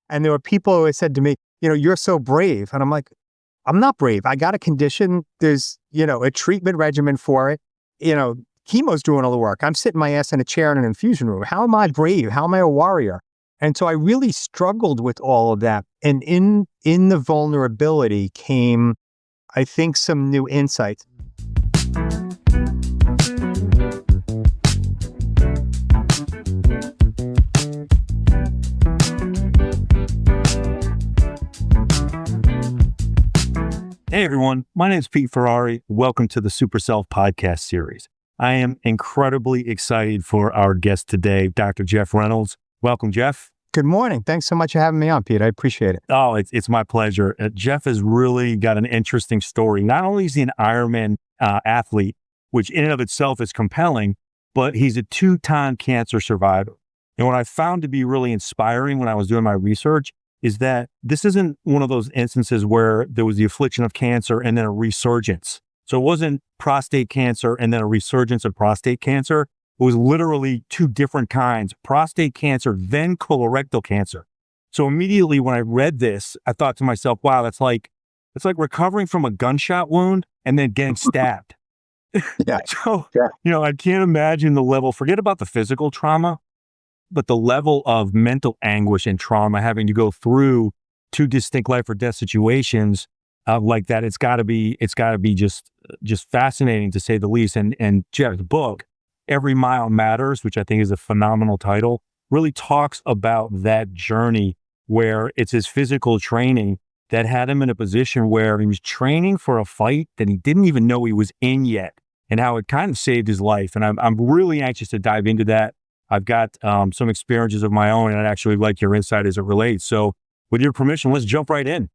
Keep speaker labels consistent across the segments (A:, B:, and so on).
A: And there were people who had said to me, you're so brave. And I'm like, I'm not brave. I got a condition. There's, a treatment regimen for it. Chemo's doing all the work. I'm sitting my ass in a chair in an infusion room. How am I brave? How am I a warrior? And so I really struggled with all of that. And in the vulnerability came, I think, some new insights.
B: Hey everyone, my name is Pete Ferrari. Welcome to the SuperSelf Podcast series. I am incredibly excited for our guest today, Dr. Jeff Reynolds. Welcome, Jeff.
A: Good morning. Thanks so much for having me on, Pete. I appreciate it.
B: Oh, it's my pleasure. Jeff has really got an interesting story. Not only is he an Ironman athlete, which in and of itself is compelling, but he's a 2-time cancer survivor. And what I found to be really inspiring when I was doing my research is that this isn't one of those instances where there was the affliction of cancer and then a resurgence. So it wasn't prostate cancer and then a resurgence of prostate cancer. It was literally 2 different kinds, prostate cancer, then colorectal cancer. So immediately when I read this, I thought to myself, wow, it's like recovering from a gunshot wound and then getting stabbed.
A: Yeah.
B: So, I can't imagine the level, forget about the physical trauma, but the level of mental anguish and trauma having to go through 2 distinct life or death situations like that. It's got to be just fascinating to say the least. And Jeff's book, Every Mile Matters, which I think is a phenomenal title, really talks about that journey where it's his physical training that had him in a position where he was training for a fight that he didn't even know he was in yet, and how it kind of saved his life. And I'm really anxious to dive into that. I've got some experiences of my own, and I'd actually like your insight as it relates. So with your permission, let's jump right in.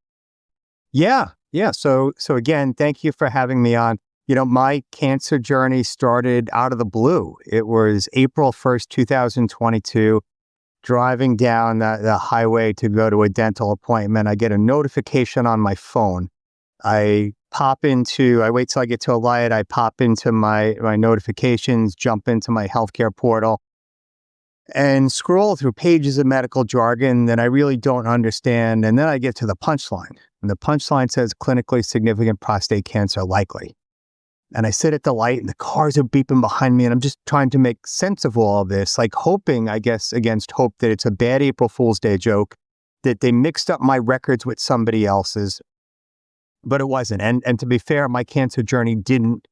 A: Yeah. So again, thank you for having me on. My cancer journey started out of the blue. It was April 1st, 2022, driving down the highway to go to a dental appointment. I get a notification on my phone. I wait till I get to a light. I pop into my notifications, jump into my healthcare portal, and scroll through pages of medical jargon that I really don't understand. And then I get to the punchline. And the punchline says clinically significant prostate cancer likely. And I sit at the light and the cars are beeping behind me. And I'm just trying to make sense of all of this, like hoping, I guess, against hope, that it's a bad April Fool's Day joke, that they mixed up my records with somebody else's. But it wasn't. And to be fair, my cancer journey didn't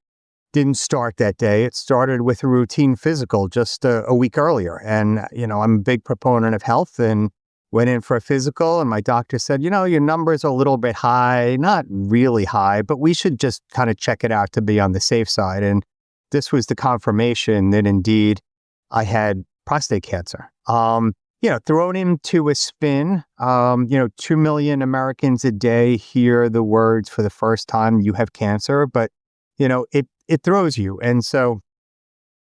A: start that day. It started with a routine physical just a week earlier. And, I'm a big proponent of health, and went in for a physical, and my doctor said, your numbers are a little bit high, not really high, but we should just kind of check it out to be on the safe side. And this was the confirmation that indeed I had prostate cancer. Thrown into a spin, 2 million Americans a day hear the words for the first time, you have cancer, but, it throws you. And so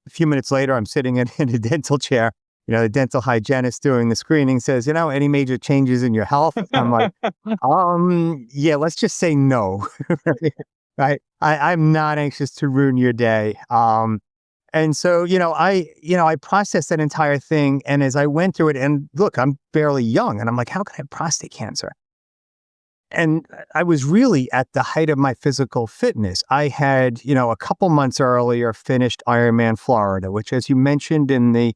A: a few minutes later, I'm sitting in a dental chair. The dental hygienist doing the screening says, any major changes in your health? I'm like, yeah, let's just say no. Right? I'm not anxious to ruin your day. And so, I processed that entire thing. And as I went through it, and look, I'm fairly young, and I'm like, how can I have prostate cancer? And I was really at the height of my physical fitness. I had, a couple months earlier finished Ironman Florida, which, as you mentioned in the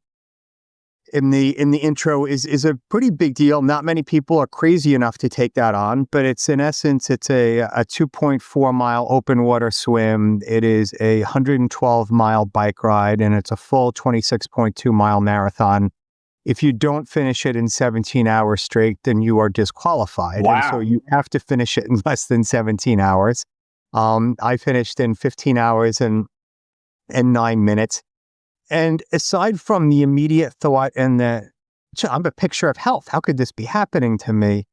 A: intro, is a pretty big deal. Not many people are crazy enough to take that on, but it's a 2.4 mile open water swim. It is a 112 mile bike ride, and it's a full 26.2 mile marathon. If you don't finish it in 17 hours straight, then you are disqualified.
B: Wow.
A: And so you have to finish it in less than 17 hours. I finished in 15 hours and 9 minutes. And aside from the immediate thought and I'm a picture of health, how could this be happening to me?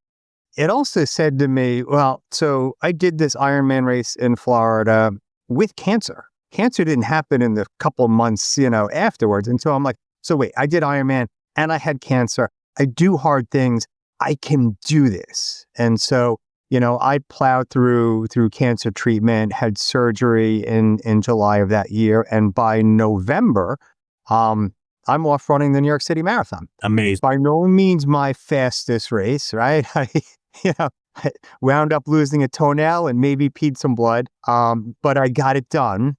A: It also said to me, well, so I did this Ironman race in Florida with cancer. Cancer didn't happen in the couple months, afterwards. And so I'm like, so wait, I did Ironman and I had cancer. I do hard things. I can do this. And so, I plowed through cancer treatment, had surgery in July of that year. And by November, I'm off running the New York City Marathon.
B: Amazing.
A: By no means my fastest race, right? I wound up losing a toenail and maybe peed some blood. But I got it done.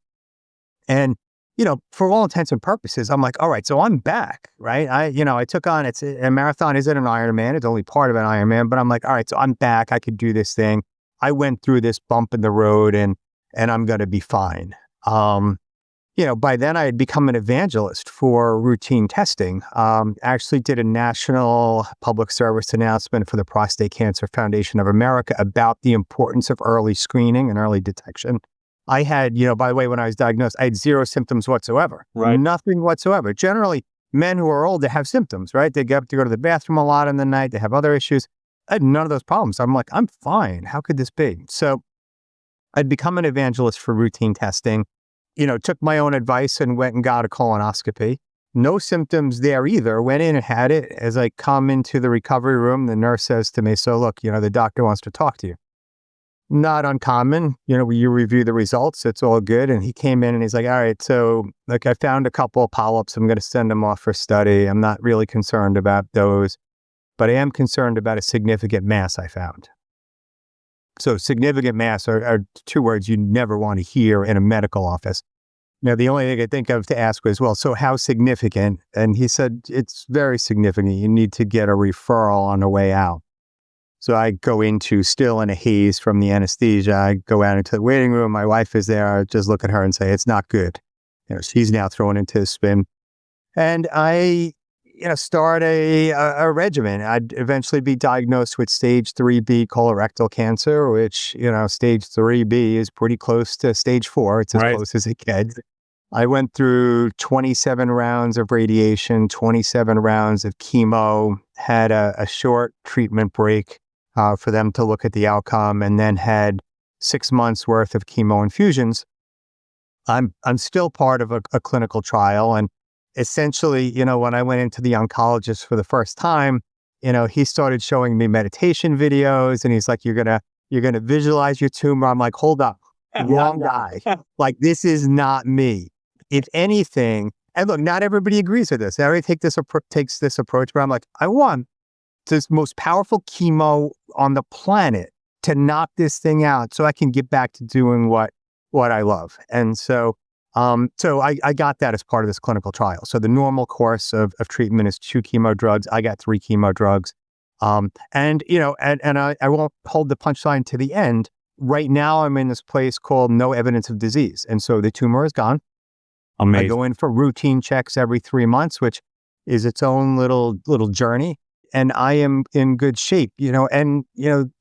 A: And, for all intents and purposes, I'm like, all right, so I'm back, right? I took on, a marathon isn't an Ironman. It's only part of an Ironman, but I'm like, all right, so I'm back. I could do this thing. I went through this bump in the road and I'm going to be fine. By then I had become an evangelist for routine testing. Actually did a national public service announcement for the Prostate Cancer Foundation of America about the importance of early screening and early detection. I had, by the way, when I was diagnosed, I had 0 symptoms whatsoever.
B: Right.
A: Nothing whatsoever. Generally, men who are old, they have symptoms, right? They get up to go to the bathroom a lot in the night. They have other issues. I had none of those problems. I'm like, I'm fine. How could this be? So I'd become an evangelist for routine testing, took my own advice and went and got a colonoscopy. No symptoms there either. Went in and had it. As I come into the recovery room, the nurse says to me, so look, the doctor wants to talk to you. Not uncommon. You review the results. It's all good. And he came in and he's like, all right, so I found a couple of polyps. I'm going to send them off for study. I'm not really concerned about those, but I am concerned about a significant mass I found. So significant mass are 2 words you never want to hear in a medical office. Now, the only thing I think of to ask was, well, so how significant? And he said, it's very significant. You need to get a referral on the way out. So I go into, still in a haze from the anesthesia, I go out into the waiting room. My wife is there. I just look at her and say, it's not good. She's now thrown into a spin. And I, start a regimen. I'd eventually be diagnosed with stage 3B colorectal cancer, which, stage 3B is pretty close to stage 4. It's as close as it gets. I went through 27 rounds of radiation, 27 rounds of chemo, had a short treatment break for them to look at the outcome, and then had 6 months worth of chemo infusions. I'm still part of a clinical trial. And essentially, when I went into the oncologist for the first time, he started showing me meditation videos and he's like, you're going to visualize your tumor. I'm like, hold up, wrong guy. Like, this is not me. If anything, and look, not everybody agrees with this. Everybody takes this approach, but I'm like, I want this most powerful chemo on the planet to knock this thing out so I can get back to doing what I love. And so I got that as part of this clinical trial. So the normal course of treatment is 2 chemo drugs. I got 3 chemo drugs. And I won't hold the punchline to the end. Right now, I'm in this place called no evidence of disease. And so the tumor is gone.
B: Amazing.
A: I go in for routine checks every 3 months, which is its own little journey. And I am in good shape,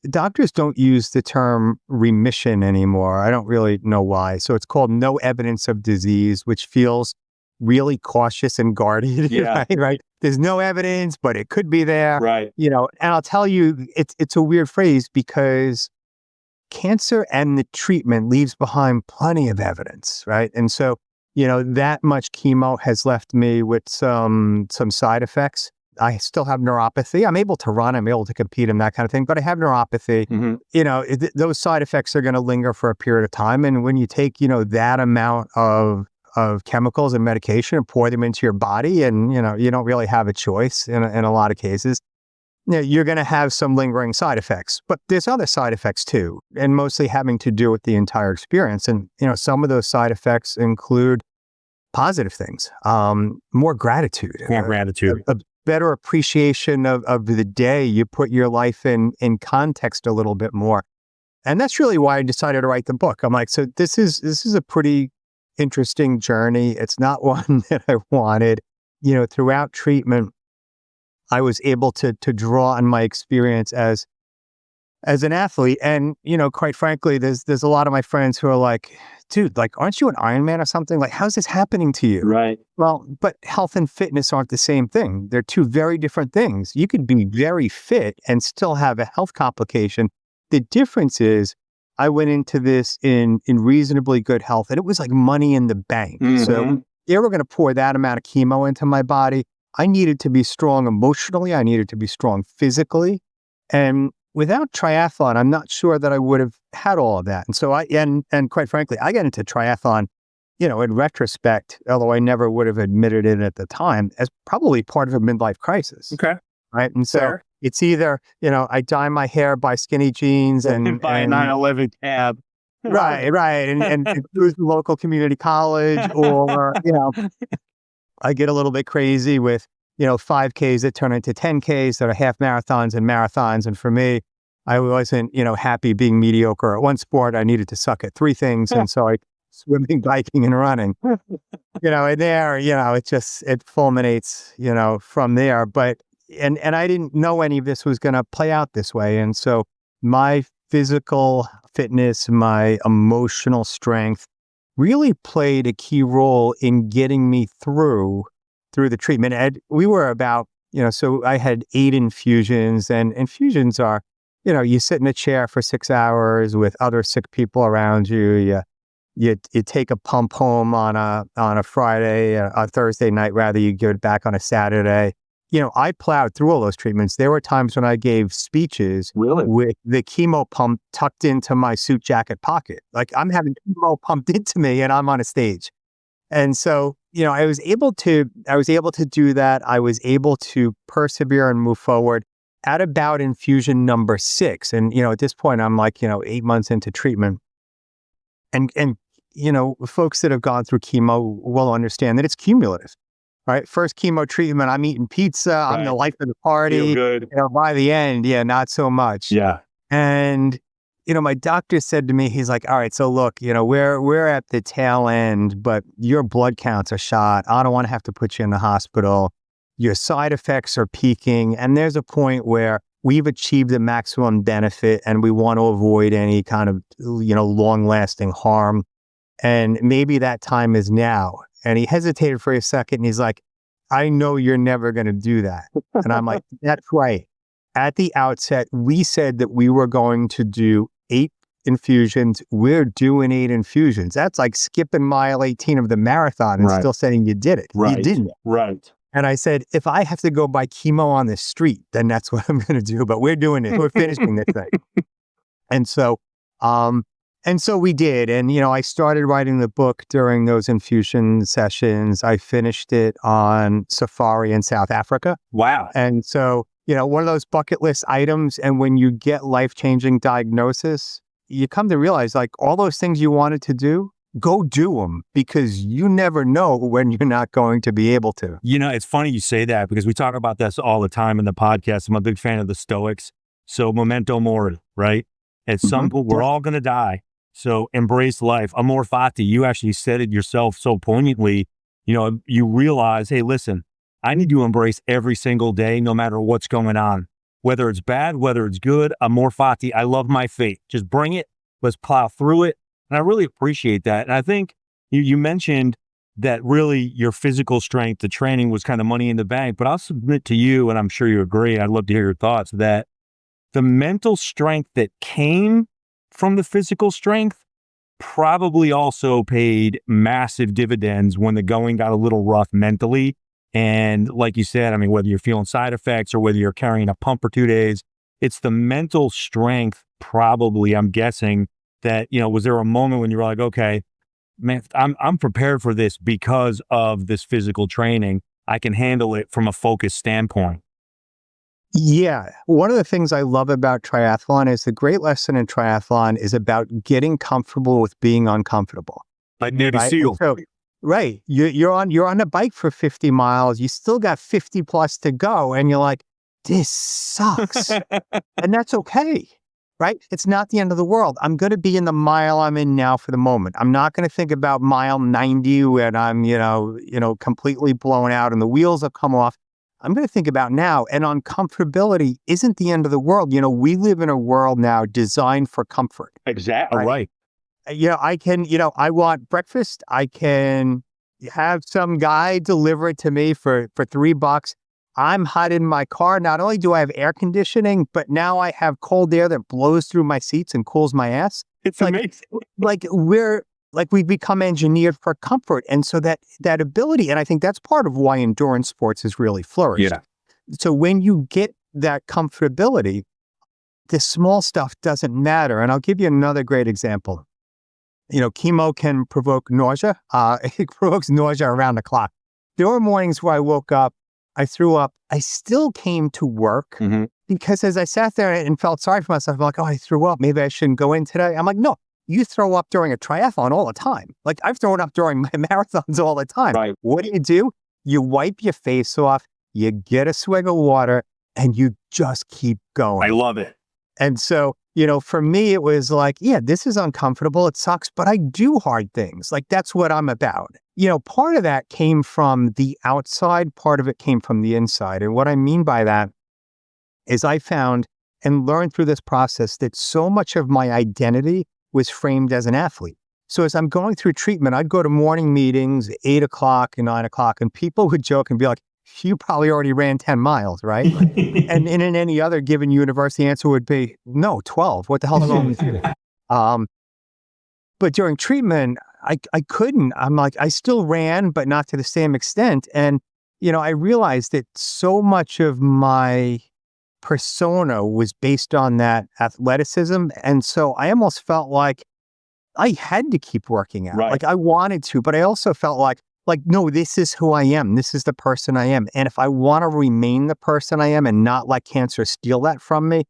A: doctors don't use the term remission anymore. I don't really know why. So it's called no evidence of disease, which feels really cautious and guarded.
B: Yeah.
A: Right. There's no evidence, but it could be there.
B: Right.
A: And I'll tell you, it's a weird phrase because cancer and the treatment leaves behind plenty of evidence. Right. And so, that much chemo has left me with some side effects. I still have neuropathy. I'm able to run. I'm able to compete and that kind of thing, but I have neuropathy. Mm-hmm. Those side effects are going to linger for a period of time. And when you take, that amount of chemicals and medication and pour them into your body and, you don't really have a choice in a lot of cases, you're going to have some lingering side effects. But there's other side effects too, and mostly having to do with the entire experience. And, some of those side effects include positive things, more gratitude. A better appreciation of the day. You put your life in context a little bit more. And that's really why I decided to write the book. I'm like, so this is a pretty interesting journey. It's not one that I wanted. Throughout treatment, I was able to draw on my experience as an athlete. And, quite frankly, there's a lot of my friends who are like, dude, like, aren't you an Ironman or something? Like, how's this happening to you?
B: Right.
A: Well, but health and fitness aren't the same thing. They're 2 very different things. You could be very fit and still have a health complication. The difference is I went into this in reasonably good health, and it was like money in the bank. Mm-hmm. So they were going to pour that amount of chemo into my body. I needed to be strong emotionally. I needed to be strong physically. And without triathlon, I'm not sure that I would have had all of that. And so and quite frankly, I got into triathlon in retrospect, although I never would have admitted it at the time, as probably part of a midlife crisis.
B: Okay.
A: Right. And so
B: Fair.
A: it's either, I dye my hair, buy skinny jeans and
B: buy a 911 cab.
A: right. And choose the local community college, or, I get a little bit crazy with, 5Ks that turn into 10Ks that are half marathons and marathons. And for me, I wasn't, happy being mediocre at one sport. I needed to suck at three things. And so swimming, biking, and running, and there, it fulminates, from there. But, and I didn't know any of this was going to play out this way. And so my physical fitness, my emotional strength really played a key role in getting me through the treatment. And we were about, so I had 8 infusions, and infusions are, you sit in a chair for 6 hours with other sick people around you. You take a pump home on a Friday, a Thursday night, rather, you give it back on a Saturday. I plowed through all those treatments. There were times when I gave speeches with the chemo pump tucked into my suit jacket pocket. Like, I'm having chemo pumped into me and I'm on a stage. And so, I was able to do that. I was able to persevere and move forward at about infusion number 6. And, at this point, I'm like, 8 months into treatment. And folks that have gone through chemo will understand that it's cumulative. Right. First chemo treatment, I'm eating pizza. I'm the life of the party.
B: Feel good.
A: By the end, not so much.
B: Yeah.
A: And, my doctor said to me, he's like, all right, so look, we're at the tail end, but your blood counts are shot. I don't want to have to put you in the hospital. Your side effects are peaking. And there's a point where we've achieved the maximum benefit and we want to avoid any kind of, long lasting harm. And maybe that time is now. And he hesitated for a second and he's like, I know you're never going to do that. And I'm like, that's right. At the outset, we said that we were going to do 8 infusions. We're doing 8 infusions. That's like skipping mile 18 of the marathon and still saying you did it.
B: Right.
A: You didn't.
B: Right.
A: And I said, if I have to go buy chemo on the street, then that's what I'm going to do. But we're doing it. We're finishing this thing. And so we did. And, I started writing the book during those infusion sessions. I finished it on safari in South Africa.
B: Wow.
A: And so, one of those bucket list items. And when you get life-changing diagnosis, you come to realize, like, all those things you wanted to do, go do them, because you never know when you're not going to be able to.
B: It's funny you say that, because we talk about this all the time in the podcast. I'm a big fan of the Stoics. So memento mori, right? At some point, we're all going to die. So embrace life. Amor fati, you actually said it yourself so poignantly. You realize, hey, listen, I need to embrace every single day, no matter what's going on, whether it's bad, whether it's good. Amor fati, I love my fate. Just bring it. Let's plow through it. And I really appreciate that. And I think you mentioned that really your physical strength, the training was kind of money in the bank, but I'll submit to you, and I'm sure you agree, I'd love to hear your thoughts, that the mental strength that came from the physical strength probably also paid massive dividends when the going got a little rough mentally. And like you said, I mean, whether you're feeling side effects or whether you're carrying a pump for 2 days, it's the mental strength probably, I'm guessing, that, was there a moment when you were like, okay, man, I'm prepared for this because of this physical training. I can handle it from a focused standpoint.
A: Yeah. One of the things I love about triathlon is the great lesson in triathlon is about getting comfortable with being uncomfortable.
B: Like Navy SEAL.
A: So, right. You're on a bike for 50 miles. You still got 50 plus to go. And you're like, this sucks. And that's okay. Right. It's not the end of the world. I'm going to be in the mile I'm in now for the moment. I'm not going to think about mile 90 when I'm, completely blown out and the wheels have come off. I'm going to think about now, and uncomfortability isn't the end of the world. We live in a world now designed for comfort.
B: Exactly. Right.
A: I can, I want breakfast. I can have some guy deliver it to me for $3. I'm hot in my car. Not only do I have air conditioning, but now I have cold air that blows through my seats and cools my ass.
B: It's amazing.
A: We've become engineered for comfort. And so that ability, and I think that's part of why endurance sports has really flourished.
B: Yeah.
A: So when you get that comfortability, the small stuff doesn't matter. And I'll give you another great example. chemo can provoke nausea. It provokes nausea around the clock. There were mornings where I woke up, I threw up. I still came to work because as I sat there and felt sorry for myself, I'm like, oh, I threw up. Maybe I shouldn't go in today. I'm like, no, you throw up during a triathlon all the time. Like I've thrown up during my marathons all the time.
B: Right.
A: What do? You wipe your face off, you get a swig of water, and you just keep going.
B: I love it.
A: And so, for me, it was like, yeah, this is uncomfortable. It sucks, but I do hard things. Like that's what I'm about. Part of that came from the outside, part of it came from the inside. And what I mean by that is I found and learned through this process that so much of my identity was framed as an athlete. So as I'm going through treatment, I'd go to morning meetings, 8 o'clock and 9 o'clock, and people would joke and be like, you probably already ran 10 miles, right? and in any other given universe, the answer would be, no, 12. What the hell is wrong with you? But during treatment, I couldn't. I'm like, I still ran, but not to the same extent. And, I realized that so much of my persona was based on that athleticism. And so I almost felt like I had to keep working out.
B: Right.
A: Like I wanted to, but I also felt like, no, this is who I am. This is the person I am. And if I want to remain the person I am and not let cancer steal that from me,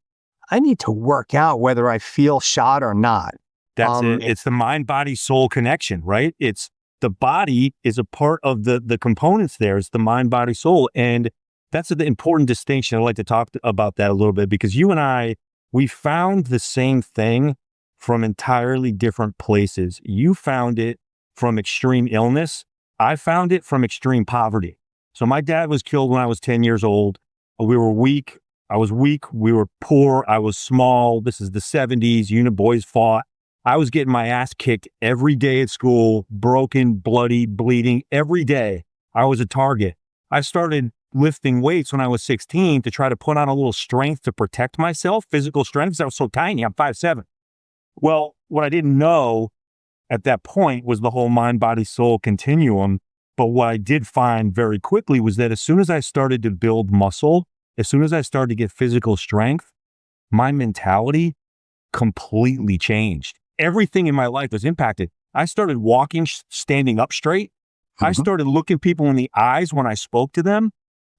A: I need to work out whether I feel shot or not.
B: That's it. It's the mind, body, soul connection, right? It's the body is a part of the components there. It's the mind, body, soul. And that's the important distinction. I'd like to talk about that a little bit because you and I, we found the same thing from entirely different places. You found it from extreme illness. I found it from extreme poverty. So my dad was killed when I was 10 years old. We were weak. I was weak. We were poor. I was small. This is the 70s. Unit boys fought. I was getting my ass kicked every day at school, broken, bloody, bleeding every day. I was a target. I started lifting weights when I was 16 to try to put on a little strength to protect myself, physical strength, because I was so tiny. I'm 5'7". Well, what I didn't know at that point was the whole mind, body, soul continuum. But what I did find very quickly was that as soon as I started to build muscle, as soon as I started to get physical strength, my mentality completely changed. Everything in my life was impacted. I started walking, standing up straight. I started looking people in the eyes when I spoke to them.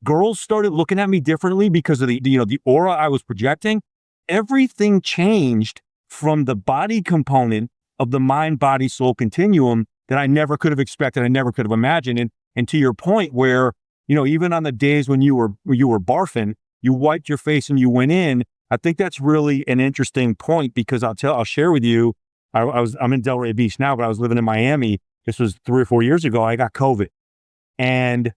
B: Girls started looking at me differently because of the aura I was projecting. Everything changed from the body component of the mind, body, soul continuum that I never could have expected. I never could have imagined. And to your point where, even on the days when you were barfing, you wiped your face and you went in. I think that's really an interesting point because I'll share with you, I'm in Delray Beach now, but I was living in Miami. This was 3 or 4 years ago. I got COVID and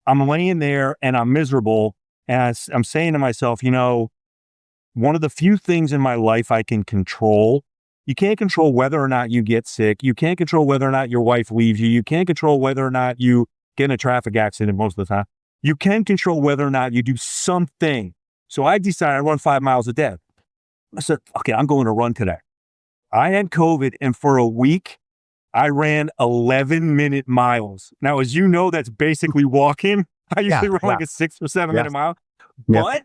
B: I'm laying there and I'm miserable. And I'm saying to myself, one of the few things in my life I can control. You can't control whether or not you get sick. You can't control whether or not your wife leaves you. You can't control whether or not you get in a traffic accident most of the time. You can control whether or not you do something. So I decided I run 5 miles a day. I said, okay, I'm going to run today. I had COVID and for a week, I ran 11-minute miles. Now, as you know, that's basically walking. I usually run like a 6 or 7 minute mile, but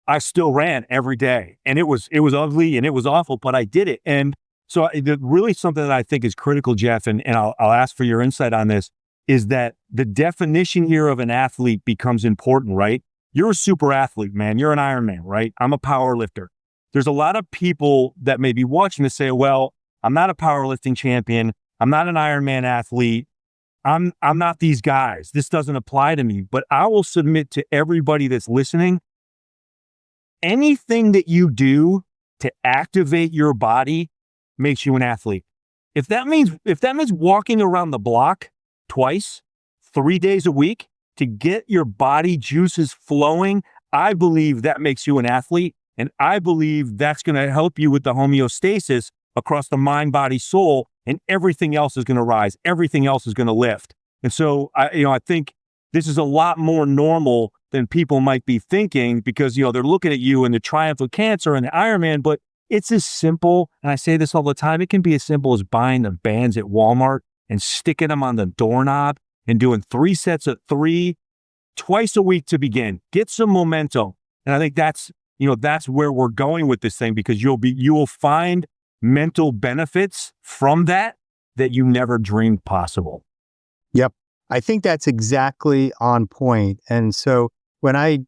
B: I still ran every day and it was ugly and it was awful, but I did it. And so really something that I think is critical, Jeff, and I'll ask for your insight on this, is that the definition here of an athlete becomes important, right? You're a super athlete, man. You're an Ironman, right? I'm a power lifter. There's a lot of people that may be watching to say, well, I'm not a powerlifting champion. I'm not an Ironman athlete. I'm not these guys. This doesn't apply to me. But I will submit to everybody that's listening, anything that you do to activate your body makes you an athlete. If that means walking around the block twice, 3 days a week to get your body juices flowing, I believe that makes you an athlete. And I believe that's going to help you with the homeostasis across the mind, body, soul, and everything else is going to rise. Everything else is going to lift. And so I think this is a lot more normal than people might be thinking because, they're looking at you and the triumph of cancer and the Ironman, but it's as simple. And I say this all the time. It can be as simple as buying the bands at Walmart and sticking them on the doorknob and doing 3 sets of 3 twice a week to begin. Get some momentum. And I think that's where we're going with this thing because you will find mental benefits from that that you never dreamed possible.
A: Yep. I think that's exactly on point. And so when I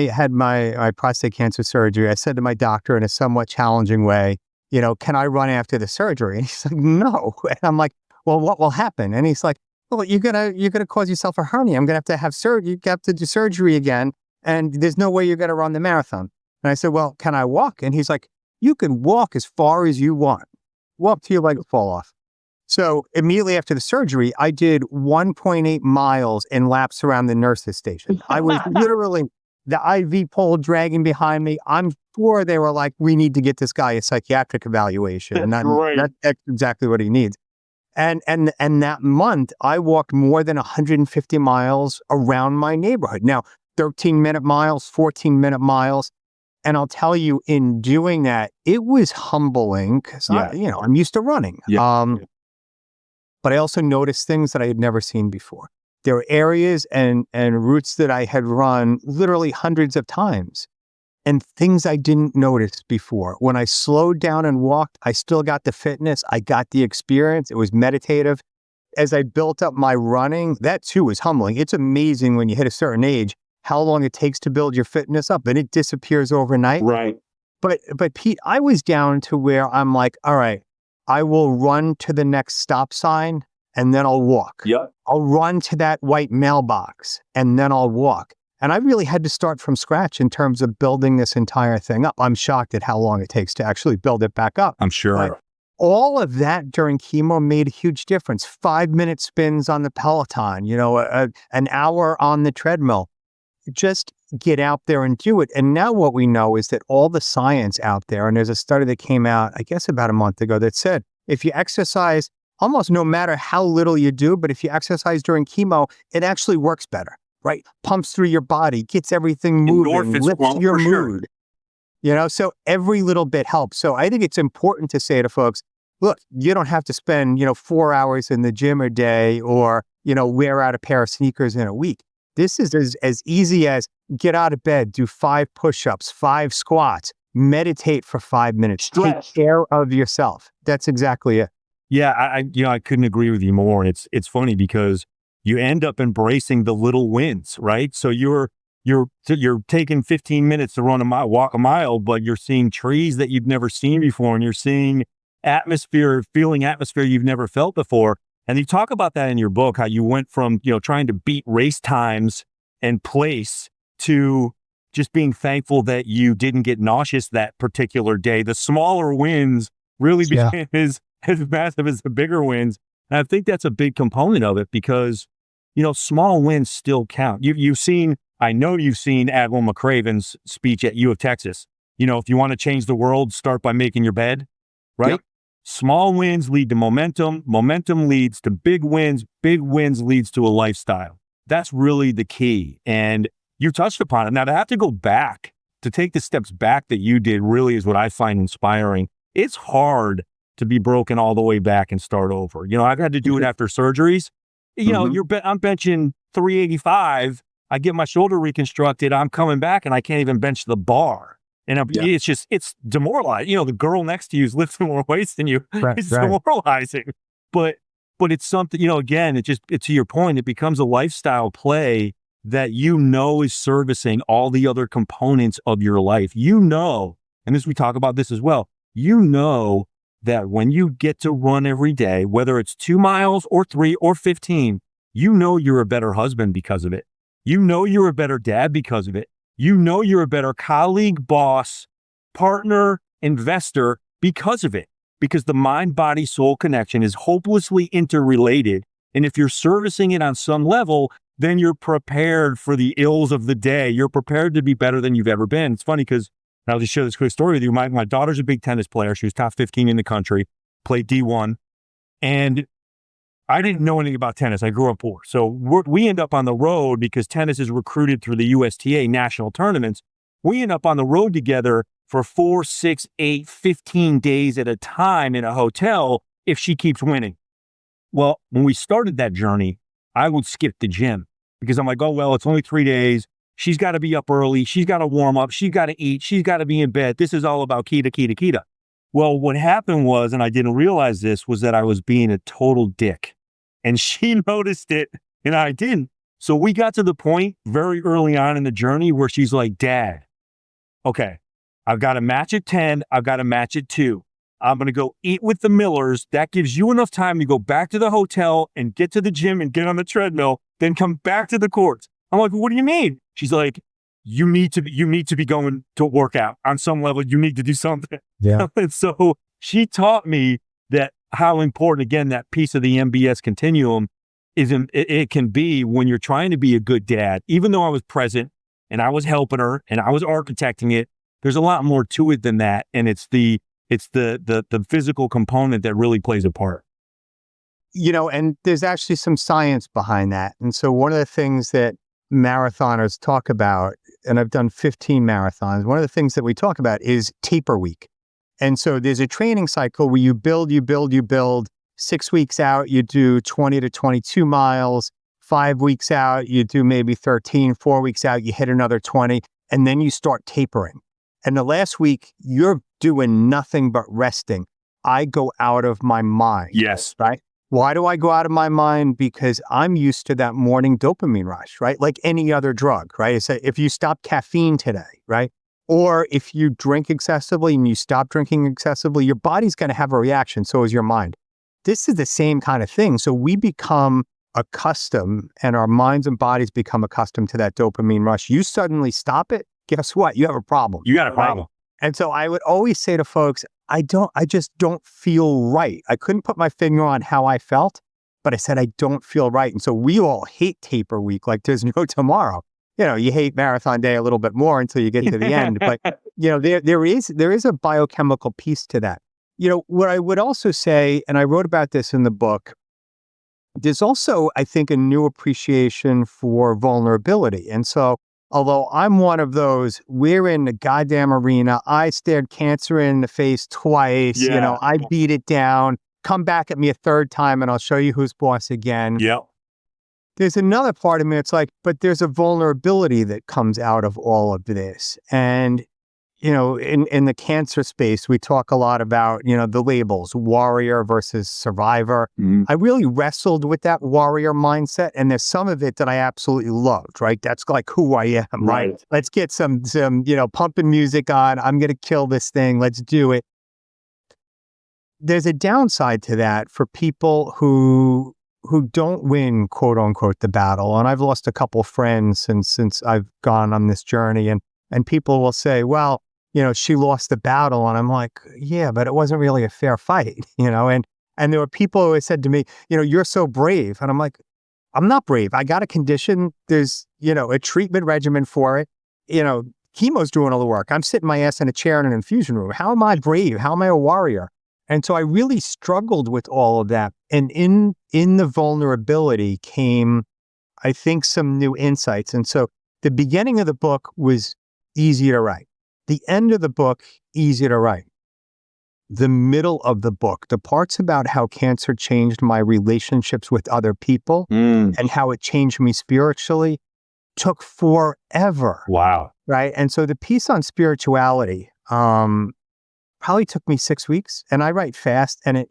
A: had my prostate cancer surgery, I said to my doctor in a somewhat challenging way, can I run after the surgery? And he's like, no. And I'm like, well, what will happen? And he's like, well, you're gonna cause yourself a hernia. I'm gonna have surgery. You have to do surgery again, and there's no way you're gonna run the marathon. And I said, well, can I walk? And he's like, you can walk as far as you want. Walk till your leg fall off. So immediately after the surgery, I did 1.8 miles in laps around the nurse's station. I was literally the IV pole dragging behind me. I'm sure they were like, we need to get this guy a psychiatric evaluation. And that's exactly what he needs. And that month, I walked more than 150 miles around my neighborhood. Now, 13-minute miles, 14-minute miles. And I'll tell you, in doing that, it was humbling because I'm used to running. Yeah. But I also noticed things that I had never seen before. There were areas and routes that I had run literally hundreds of times and things I didn't notice before. When I slowed down and walked, I still got the fitness. I got the experience. It was meditative. As I built up my running, that too was humbling. It's amazing when you hit a certain age, how long it takes to build your fitness up, and it disappears overnight.
B: Right.
A: But Pete, I was down to where I'm like, all right, I will run to the next stop sign and then I'll walk.
B: Yep.
A: I'll run to that white mailbox and then I'll walk. And I really had to start from scratch in terms of building this entire thing up. I'm shocked at how long it takes to actually build it back up.
B: I'm sure.
A: But all of that during chemo made a huge difference. 5-minute spins on the Peloton, an hour on the treadmill. Just get out there and do it. And now what we know is that all the science out there, and there's a study that came out, I guess about a month ago, that said, if you exercise almost no matter how little you do, but if you exercise during chemo, it actually works better, right? Pumps through your body, gets everything moving,
B: endorphins
A: lifts your mood.
B: Sure.
A: So every little bit helps. So I think it's important to say to folks, look, you don't have to spend, 4 hours in the gym a day or, wear out a pair of sneakers in a week. This is as easy as get out of bed, do 5 push-ups, 5 squats, meditate for 5 minutes, take care of yourself. That's exactly it.
B: Yeah, I couldn't agree with you more. It's funny because you end up embracing the little wins, right? So you're taking 15 minutes to walk a mile, but you're seeing trees that you've never seen before, and you're seeing feeling atmosphere you've never felt before. And you talk about that in your book, how you went from, trying to beat race times and place to just being thankful that you didn't get nauseous that particular day. The smaller wins really became as massive as the bigger wins. And I think that's a big component of it because, small wins still count. I know you've seen Admiral McCraven's speech at U of Texas. If you want to change the world, start by making your bed, right? Yep. Small wins lead to momentum. Momentum leads to big wins. Big wins leads to a lifestyle. That's really the key. And you touched upon it. Now, to have to go back, to take the steps back that you did really is what I find inspiring. It's hard to be broken all the way back and start over. I've had to do it after surgeries. I'm benching 385. I get my shoulder reconstructed. I'm coming back and I can't even bench the bar. And it's demoralizing. The girl next to you is lifting more weights than you. It's demoralizing. But it's something, again, it's to your point, it becomes a lifestyle play that is servicing all the other components of your life. And we talk about this as well, that when you get to run every day, whether it's 2 miles or 3 or 15, you're a better husband because of it. You're a better dad because of it. You're a better colleague, boss, partner, investor because of it. Because the mind-body-soul connection is hopelessly interrelated. And if you're servicing it on some level, then you're prepared for the ills of the day. You're prepared to be better than you've ever been. It's funny because I'll just share this quick story with you. My daughter's a big tennis player. She was top 15 in the country, played D1. And I didn't know anything about tennis. I grew up poor. So we end up on the road because tennis is recruited through the USTA national tournaments. We end up on the road together for 4, 6, 8, 15 days at a time in a hotel if she keeps winning. Well, when we started that journey, I would skip the gym because I'm like, oh, well, it's only 3 days. She's got to be up early. She's got to warm up. She's got to eat. She's got to be in bed. This is all about keto. Well, what happened was, and I didn't realize this, was that I was being a total dick. And she noticed it and I didn't. So we got to the point very early on in the journey where she's like, Dad, okay, I've got a match at 10. I've got a match at 2. I'm going to go eat with the Millers. That gives you enough time to go back to the hotel and get to the gym and get on the treadmill, then come back to the courts. I'm like, what do you mean? She's like, you need to be going to work out on some level. You need to do something.
A: Yeah.
B: And so she taught me that how important, again, that piece of the MBS continuum it can be when you're trying to be a good dad. Even though I was present and I was helping her and I was architecting it, there's a lot more to it than that. And it's the physical component that really plays a part.
A: And there's actually some science behind that. And so one of the things that marathoners talk about, and I've done 15 marathons, one of the things that we talk about is taper week. And so there's a training cycle where you build. 6 weeks out, you do 20 to 22 miles. 5 weeks out, you do maybe 13. 4 weeks out, you hit another 20. And then you start tapering. And the last week, you're doing nothing but resting. I go out of my mind.
B: Yes.
A: Right? Why do I go out of my mind? Because I'm used to that morning dopamine rush, right? Like any other drug, right? It's if you stop caffeine today, right? Or if you drink excessively and you stop drinking excessively, your body's going to have a reaction. So is your mind. This is the same kind of thing. So we become accustomed and our minds and bodies become accustomed to that dopamine rush. You suddenly stop it. Guess what? You have a problem.
B: You got a problem.
A: Right? And so I would always say to folks, I just don't feel right. I couldn't put my finger on how I felt, but I said, I don't feel right. And so we all hate taper week like there's no tomorrow. You hate marathon day a little bit more until you get to the end. But, there is a biochemical piece to that. What I would also say, and I wrote about this in the book, there's also, I think, a new appreciation for vulnerability. And so, although I'm one of those, we're in the goddamn arena. I stared cancer in the face twice.
B: Yeah.
A: I beat it down. Come back at me a third time and I'll show you who's boss again.
B: Yep.
A: There's another part of me. It's like, but there's a vulnerability that comes out of all of this. And, in the cancer space, we talk a lot about, the labels, warrior versus survivor.
B: Mm-hmm.
A: I really wrestled with that warrior mindset. And there's some of it that I absolutely loved, right? That's like who I am, right? Let's get some pumping music on. I'm going to kill this thing. Let's do it. There's a downside to that for people who don't win, quote unquote, the battle. And I've lost a couple friends since I've gone on this journey. And people will say, well, she lost the battle. And I'm like, yeah, but it wasn't really a fair fight, and there were people who said to me, you're so brave. And I'm like, I'm not brave. I got a condition. There's, a treatment regimen for it. Chemo's doing all the work. I'm sitting my ass in a chair in an infusion room. How am I brave? How am I a warrior? And so I really struggled with all of that. And in the vulnerability came, I think, some new insights. And so the beginning of the book was easy to write. The end of the book, easy to write. The middle of the book, the parts about how cancer changed my relationships with other people and how it changed me spiritually, took forever.
B: Wow.
A: Right? And so the piece on spirituality probably took me 6 weeks, and I write fast. And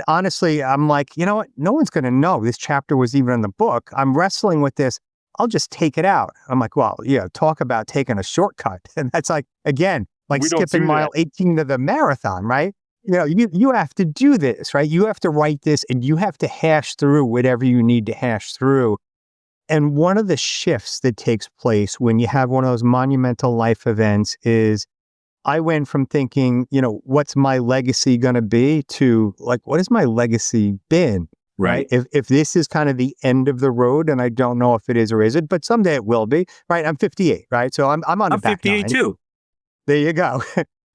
A: honestly, I'm like, you know what? No one's going to know this chapter was even in the book. I'm wrestling with this. I'll just take it out. I'm like, well, talk about taking a shortcut. And that's like, again, like skipping mile 18 to the marathon, right? You have to do this, right? You have to write this and you have to hash through whatever you need to hash through. And one of the shifts that takes place when you have one of those monumental life events is I went from thinking, what's my legacy going to be to like, what has my legacy been? Right. If this is kind of the end of the road, and I don't know if it is or isn't, but someday it will be, right? I'm 58, right? So I'm on the back
B: 58
A: nine.
B: too.
A: There you go.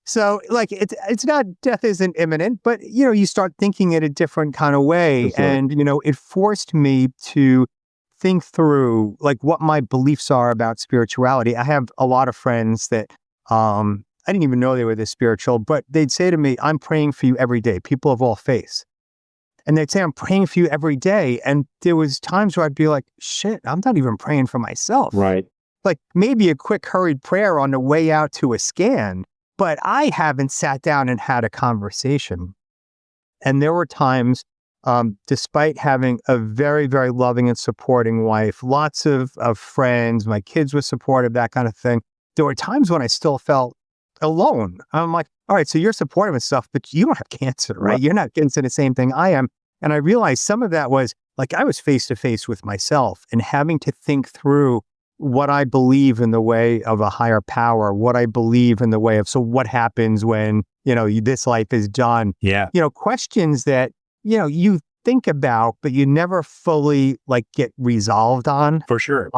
A: So like, it's not, death isn't imminent, but you start thinking it a different kind of way.
B: Sure.
A: And, it forced me to think through like what my beliefs are about spirituality. I have a lot of friends that, I didn't even know they were this spiritual, but they'd say to me, I'm praying for you every day, people of all faiths. And they'd say, I'm praying for you every day. And there was times where I'd be like, shit, I'm not even praying for myself.
B: Right.
A: Like maybe a quick hurried prayer on the way out to a scan, but I haven't sat down and had a conversation. And there were times, despite having a very, very loving and supporting wife, lots of friends, my kids were supportive, that kind of thing. There were times when I still felt alone. I'm like, all right, so you're supportive and stuff, but you don't have cancer, right? You're not getting to the same thing I am. And I realized some of that was like I was face to face with myself and having to think through what I believe in the way of a higher power, what I believe in the way of, so what happens when, this life is done?
B: Yeah.
A: Questions that, you think about, but you never fully get resolved on.
B: For sure.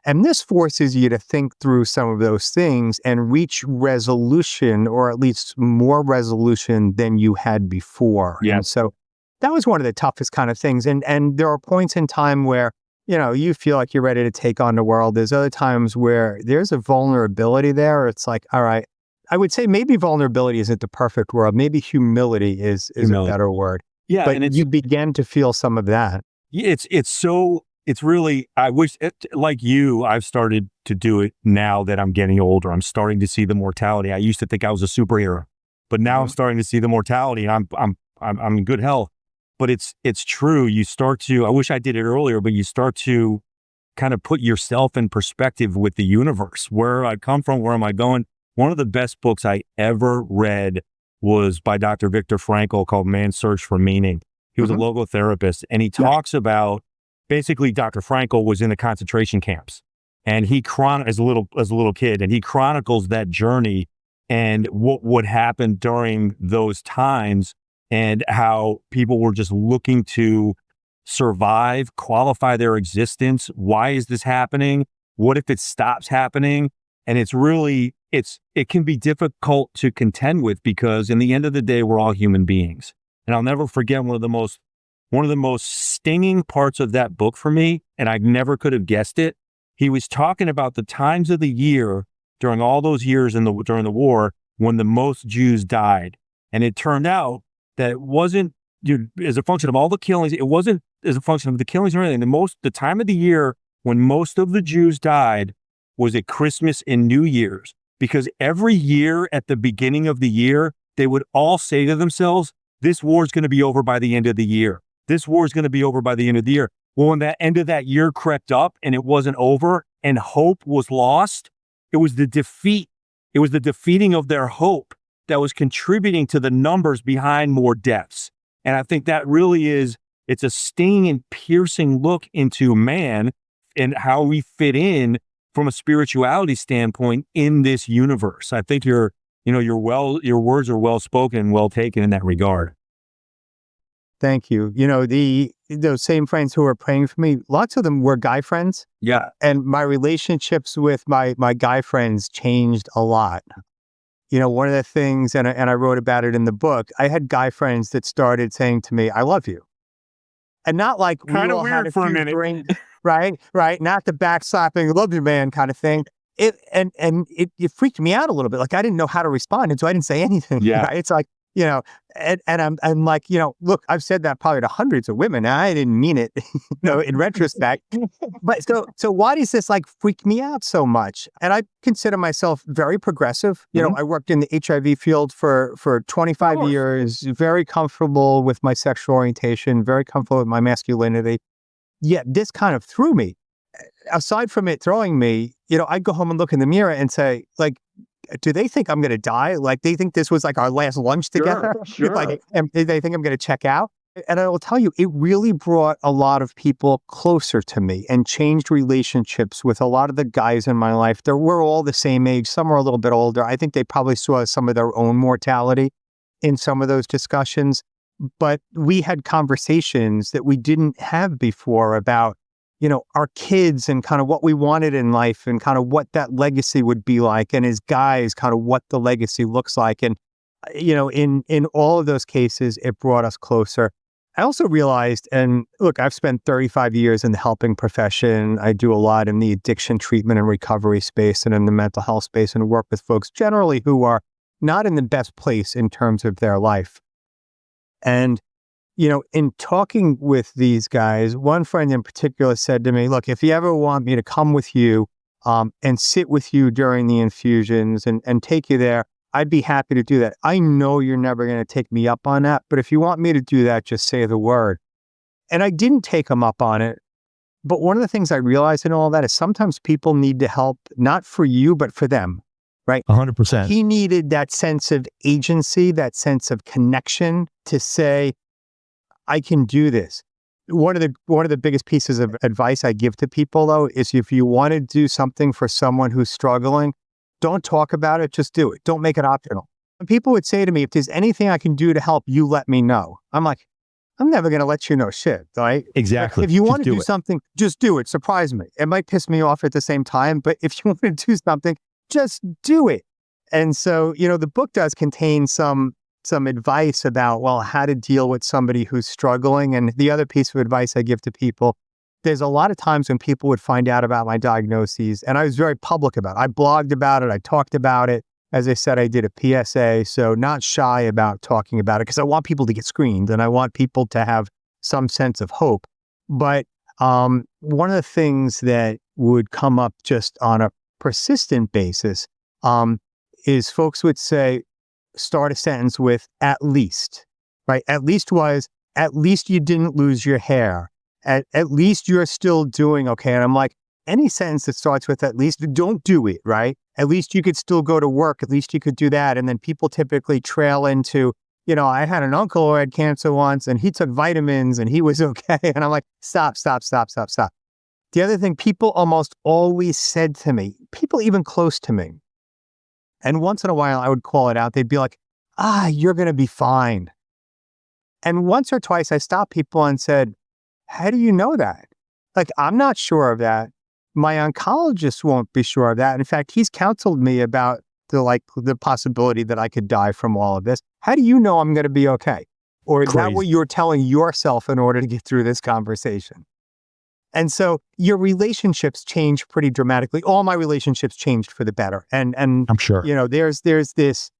A: And this forces you to think through some of those things and reach resolution, or at least more resolution than you had before.
B: Yeah.
A: And so that was one of the toughest kind of things. And there are points in time where, you feel like you're ready to take on the world. There's other times where there's a vulnerability there. It's like, all right, I would say maybe vulnerability isn't the perfect word. Maybe humility is a better word.
B: Yeah.
A: But you begin to feel some of that.
B: It's really, I wish, like you, I've started to do it now that I'm getting older. I'm starting to see the mortality. I used to think I was a superhero, but now I'm starting to see the mortality, and I'm in good health. But it's true. You start to, I wish I did it earlier, but you start to kind of put yourself in perspective with the universe, where I come from, where am I going? One of the best books I ever read was by Dr. Viktor Frankl, called Man's Search for Meaning. He was a logotherapist, and he talks about, basically Dr. Frankl was in the concentration camps, and he as a little kid, and he chronicles that journey and what happened during those times, and how people were just looking to survive, qualify their existence. Why is this happening? What if it stops happening? And it's really, it can be difficult to contend with, because in the end of the day, we're all human beings. And I'll never forget one of the most stinging parts of that book for me, and I never could have guessed it. He was talking about the times of the year during all those years during the war when the most Jews died. And it turned out that it wasn't as a function of all the killings. It wasn't as a function of the killings or anything. The time of the year when most of the Jews died was at Christmas and New Year's, because every year at the beginning of the year, they would all say to themselves, this war is going to be over by the end of the year. This war is going to be over by the end of the year. Well, when that end of that year crept up and it wasn't over and hope was lost, it was the defeat. It was the defeating of their hope that was contributing to the numbers behind more deaths. And I think that really it's a stinging and piercing look into man and how we fit in from a spirituality standpoint in this universe. I think your words are well spoken and well taken in that regard.
A: Thank you. Those same friends who were praying for me, lots of them were guy friends.
B: Yeah.
A: And my relationships with my guy friends changed a lot. One of the things, and I wrote about it in the book, I had guy friends that started saying to me, I love you. And not like
B: kind of weird for a minute.
A: Drinks, right? Not the backslapping, love you, man kind of thing. It freaked me out a little bit. Like I didn't know how to respond. And so I didn't say anything.
B: Yeah.
A: Right? It's like, and I'm like, look, I've said that probably to hundreds of women. And I didn't mean it, in retrospect. But so why does this freak me out so much? And I consider myself very progressive. I worked in the HIV field for 25 years, very comfortable with my sexual orientation, very comfortable with my masculinity. Yet this kind of threw me. Aside from it throwing me, I'd go home and look in the mirror and say, do they think I'm going to die? They think this was our last lunch together?
B: Sure.
A: And they think I'm going to check out? And I will tell you, it really brought a lot of people closer to me and changed relationships with a lot of the guys in my life. We're all the same age. Some are a little bit older. I think they probably saw some of their own mortality in some of those discussions. But we had conversations that we didn't have before about, our kids and kind of what we wanted in life and kind of what that legacy would be like. And as guys, kind of what the legacy looks like. And, in all of those cases, it brought us closer. I also realized, and look, I've spent 35 years in the helping profession. I do a lot in the addiction treatment and recovery space and in the mental health space, and work with folks generally who are not in the best place in terms of their life. And in talking with these guys, one friend in particular said to me, look, if you ever want me to come with you and sit with you during the infusions and take you there, I'd be happy to do that. I know you're never going to take me up on that, but if you want me to do that, just say the word. And I didn't take him up on it. But one of the things I realized in all that is sometimes people need to help, not for you, but for them, right?
B: 100%.
A: He needed that sense of agency, that sense of connection to say, I can do this. One of the biggest pieces of advice I give to people, though, is if you want to do something for someone who's struggling, don't talk about it, just do it. Don't make it optional. And people would say to me, if there's anything I can do to help, you let me know. I'm like, I'm never going to let you know shit, right?
B: Exactly.
A: If you want to do something, just do it. Surprise me. It might piss me off at the same time, but if you want to do something, just do it. And so, the book does contain some advice about, well, how to deal with somebody who's struggling. And the other piece of advice I give to people, there's a lot of times when people would find out about my diagnoses, and I was very public about it. I blogged about it. I talked about it. As I said, I did a PSA, so not shy about talking about it because I want people to get screened and I want people to have some sense of hope. But one of the things that would come up just on a persistent basis is folks would say, start a sentence with at least, right? At least you didn't lose your hair. At least you're still doing okay. And I'm like, any sentence that starts with at least, don't do it, right? At least you could still go to work. At least you could do that. And then people typically trail into, I had an uncle who had cancer once and he took vitamins and he was okay. And I'm like, stop. The other thing people almost always said to me, people even close to me, and once in a while I would call it out. They'd be like, you're going to be fine. And once or twice I stopped people and said, how do you know that? Like, I'm not sure of that. My oncologist won't be sure of that. In fact, he's counseled me about the possibility that I could die from all of this. How do you know I'm going to be okay? Or is that what you're telling yourself in order to get through this conversation? And so your relationships change pretty dramatically. All my relationships changed for the better. And
B: I'm sure,
A: there's this,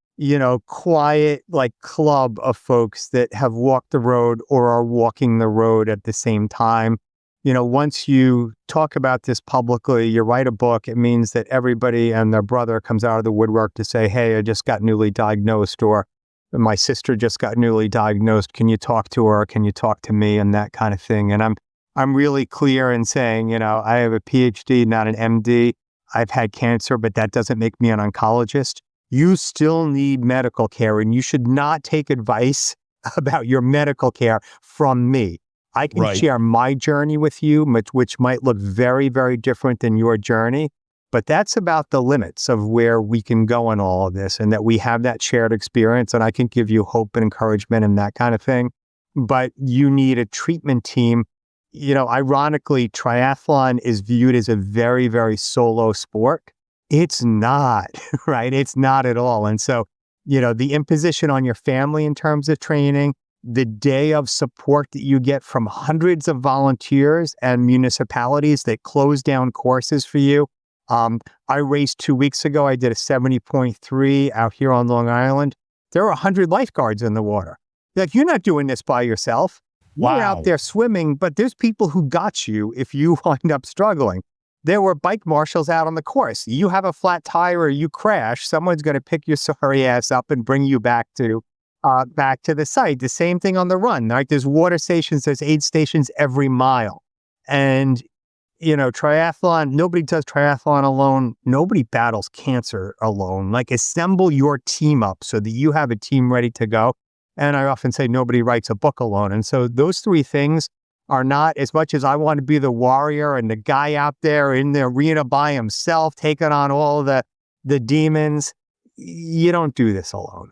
A: quiet club of folks that have walked the road or are walking the road at the same time. Once you talk about this publicly, you write a book, it means that everybody and their brother comes out of the woodwork to say, hey, I just got newly diagnosed, or my sister just got newly diagnosed. Can you talk to her? Can you talk to me? And that kind of thing. And I'm really clear in saying, I have a PhD, not an MD. I've had cancer, but that doesn't make me an oncologist. You still need medical care, and you should not take advice about your medical care from me. I can share my journey with you, which might look very, very different than your journey, but that's about the limits of where we can go in all of this, and that we have that shared experience, and I can give you hope and encouragement and that kind of thing. But you need a treatment team. Ironically, triathlon is viewed as a very, very solo sport. It's not, right? It's not at all. And so, the imposition on your family in terms of training, the day of support that you get from hundreds of volunteers and municipalities that close down courses for you. I raced 2 weeks ago. I did a 70.3 out here on Long Island. There were 100 lifeguards in the water. You're not doing this by yourself. You're out there swimming, but there's people who got you if you wind up struggling. There were bike marshals out on the course. You have a flat tire or you crash, someone's going to pick your sorry ass up and bring you back to the site. The same thing on the run, right? There's water stations, there's aid stations every mile. And, triathlon, nobody does triathlon alone. Nobody battles cancer alone. Assemble your team up so that you have a team ready to go. And I often say nobody writes a book alone. And so those three things are not, as much as I want to be the warrior and the guy out there in the arena by himself, taking on all the demons, you don't do this alone.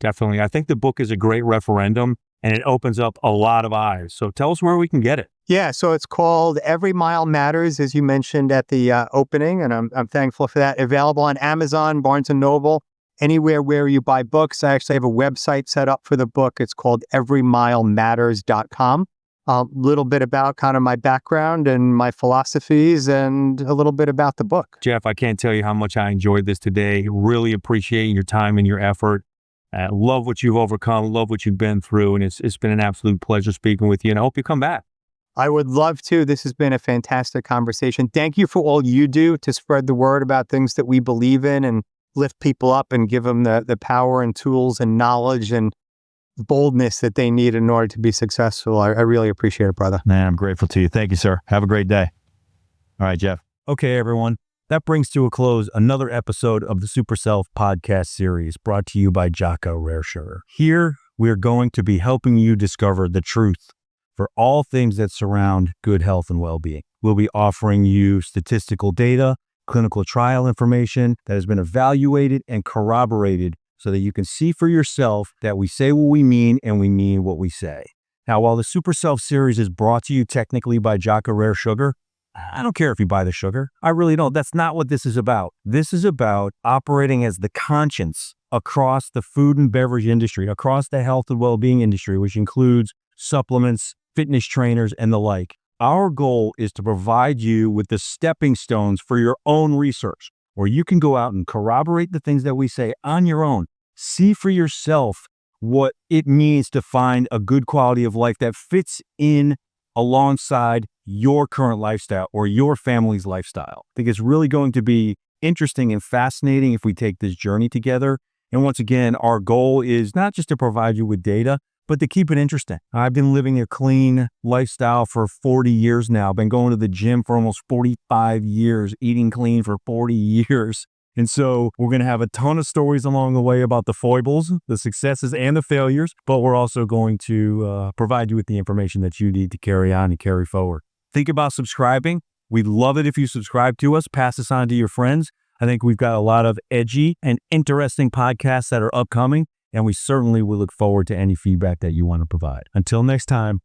B: Definitely. I think the book is a great referendum and it opens up a lot of eyes. So tell us where we can get it.
A: Yeah, so it's called Every Mile Matters, as you mentioned at the opening, and I'm thankful for that. Available on Amazon, Barnes & Noble, anywhere where you buy books. I actually have a website set up for the book. It's called everymilematters.com. A little bit about kind of my background and my philosophies and a little bit about the book.
B: Jeff, I can't tell you how much I enjoyed this today. Really appreciate your time and your effort. Love what you've overcome, love what you've been through, and it's been an absolute pleasure speaking with you, and I hope you come back.
A: I would love to. This has been a fantastic conversation. Thank you for all you do to spread the word about things that we believe in and lift people up and give them the power and tools and knowledge and boldness that they need in order to be successful. I really appreciate it, brother.
B: Man, I'm grateful to you. Thank you, sir. Have a great day. All right, Jeff. Okay, everyone. That brings to a close another episode of the SuperSelf Podcast series brought to you by Jocko Rare Sugar. Here, we're going to be helping you discover the truth for all things that surround good health and well-being. We'll be offering you statistical data, clinical trial information that has been evaluated and corroborated so that you can see for yourself that we say what we mean and we mean what we say. Now, while the SuperSelf series is brought to you technically by Jocko Rare Sugar, I don't care if you buy the sugar. I really don't. That's not what this is about. This is about operating as the conscience across the food and beverage industry, across the health and well-being industry, which includes supplements, fitness trainers, and the like. Our goal is to provide you with the stepping stones for your own research, where you can go out and corroborate the things that we say on your own. See for yourself what it means to find a good quality of life that fits in alongside your current lifestyle or your family's lifestyle. I think it's really going to be interesting and fascinating if we take this journey together. And once again, our goal is not just to provide you with data, but to keep it interesting. I've been living a clean lifestyle for 40 years now. I've been going to the gym for almost 45 years, eating clean for 40 years. And so we're going to have a ton of stories along the way about the foibles, the successes, and the failures, but we're also going to provide you with the information that you need to carry on and carry forward. Think about subscribing. We'd love it if you subscribe to us, pass this on to your friends. I think we've got a lot of edgy and interesting podcasts that are upcoming, and we certainly will look forward to any feedback that you want to provide. Until next time,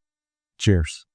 B: cheers.